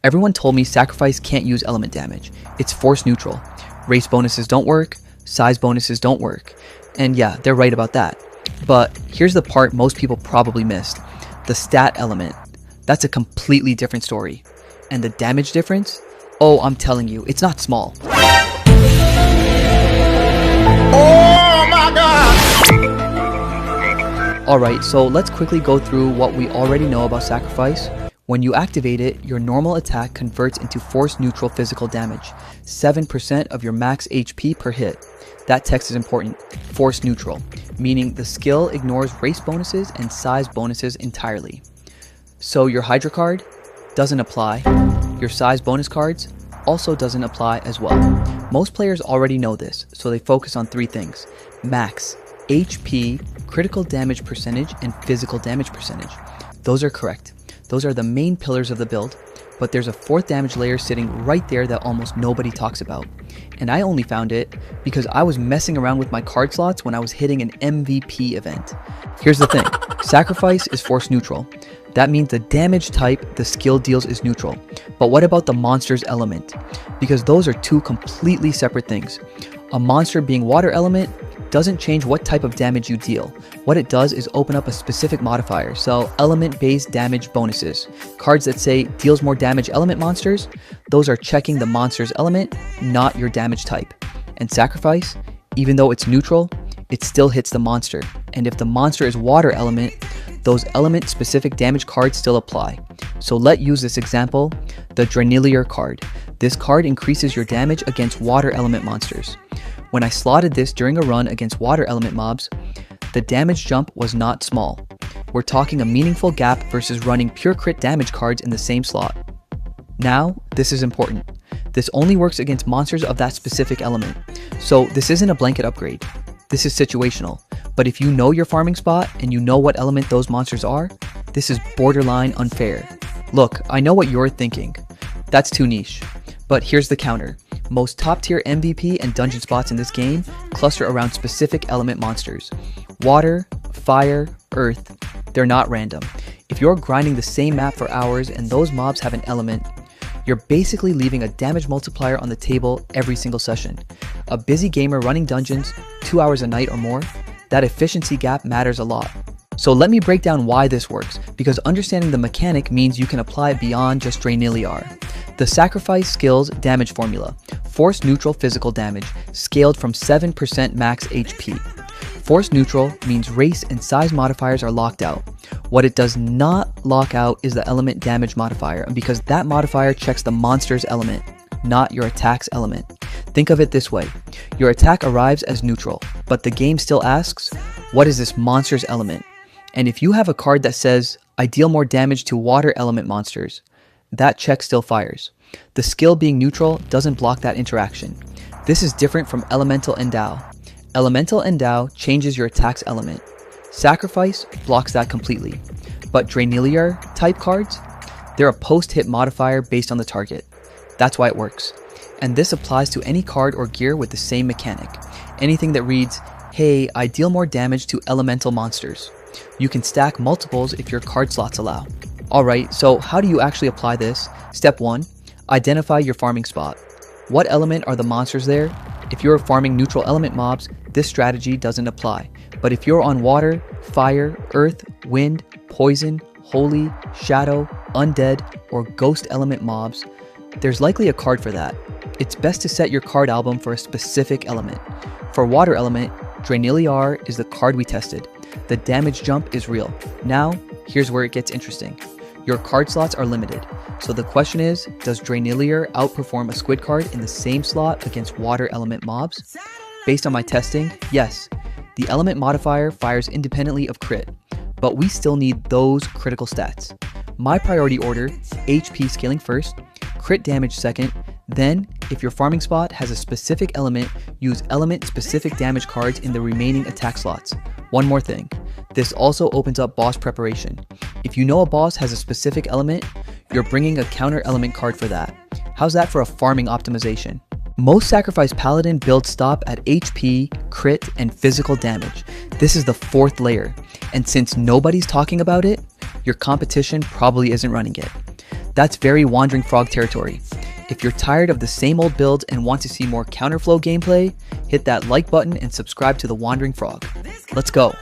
Everyone told me Sacrifice can't use element damage. It's force neutral. Race bonuses don't work, size bonuses don't work. And yeah, they're right about that. But here's the part most people probably missed. The stat element. That's a completely different story. And the damage difference? Oh, I'm telling you, it's not small. Oh my God! Alright, so let's quickly go through what we already know about Sacrifice. When you activate it, your normal attack converts into force neutral physical damage, 7% of your max HP per hit. That text is important, force neutral, meaning the skill ignores race bonuses and size bonuses entirely. So your Hydra card doesn't apply, your size bonus cards also doesn't apply as well. Most players already know this, so they focus on three things: max, HP, critical damage percentage, and physical damage percentage. Those are correct. Those are the main pillars of the build, but there's a fourth damage layer sitting right there that almost nobody talks about. And I only found it because I was messing around with my card slots when I was hitting an MVP event. Here's the thing, Sacrifice is force neutral. That means the damage type the skill deals is neutral. But what about the monster's element? Because those are two completely separate things. A monster being water element doesn't change what type of damage you deal. What it does is open up a specific modifier, so element-based damage bonuses. Cards that say deals more damage element monsters, those are checking the monster's element, not your damage type. And Sacrifice, even though it's neutral, it still hits the monster. And if the monster is water element, those element-specific damage cards still apply. So let's use this example, the Drainiliar card. This card increases your damage against water element monsters. When I slotted this during a run against water element mobs, the damage jump was not small. We're talking a meaningful gap versus running pure crit damage cards in the same slot. Now, this is important. This only works against monsters of that specific element. So this isn't a blanket upgrade. This is situational. But if you know your farming spot and you know what element those monsters are, this is borderline unfair. Look, I know what you're thinking. That's too niche. But here's the counter. Most top tier MVP and dungeon spots in this game cluster around specific element monsters. Water, fire, earth, they're not random. If you're grinding the same map for hours and those mobs have an element, you're basically leaving a damage multiplier on the table every single session. A busy gamer running dungeons 2 hours a night or more, that efficiency gap matters a lot. So let me break down why this works, because understanding the mechanic means you can apply it beyond just Drainiliar. The Sacrifice skill's damage formula: force neutral physical damage, scaled from 7% max HP. Force neutral means race and size modifiers are locked out. What it does not lock out is the element damage modifier, because that modifier checks the monster's element, not your attack's element. Think of it this way, your attack arrives as neutral, but the game still asks, what is this monster's element? And if you have a card that says, I deal more damage to water element monsters, that check still fires. The skill being neutral doesn't block that interaction. This is different from Elemental Endow. Elemental Endow changes your attack's element. Sacrifice blocks that completely. But Drainiliar type cards, they're a post-hit modifier based on the target. That's why it works. And this applies to any card or gear with the same mechanic. Anything that reads, hey, I deal more damage to elemental monsters. You can stack multiples if your card slots allow. Alright, so how do you actually apply this? Step 1. Identify your farming spot. What element are the monsters there? If you're farming neutral element mobs, this strategy doesn't apply. But if you're on water, fire, earth, wind, poison, holy, shadow, undead, or ghost element mobs, there's likely a card for that. It's best to set your card album for a specific element. For water element, Drainiliar is the card we tested. The damage jump is real. Now, here's where it gets interesting. Your card slots are limited. So the question is, does Drainiliar outperform a squid card in the same slot against water element mobs? Based on my testing, yes. The element modifier fires independently of crit, but we still need those critical stats. My priority order, HP scaling first, crit damage second, then, if your farming spot has a specific element, use element-specific damage cards in the remaining attack slots. One more thing, this also opens up boss preparation. If you know a boss has a specific element, you're bringing a counter element card for that. How's that for a farming optimization? Most Sacrifice Paladin builds stop at HP, crit, and physical damage. This is the fourth layer, and since nobody's talking about it, your competition probably isn't running it. That's very Wandering Frog territory. If you're tired of the same old build and want to see more counterflow gameplay, hit that like button and subscribe to the Wandering Frog. Let's go.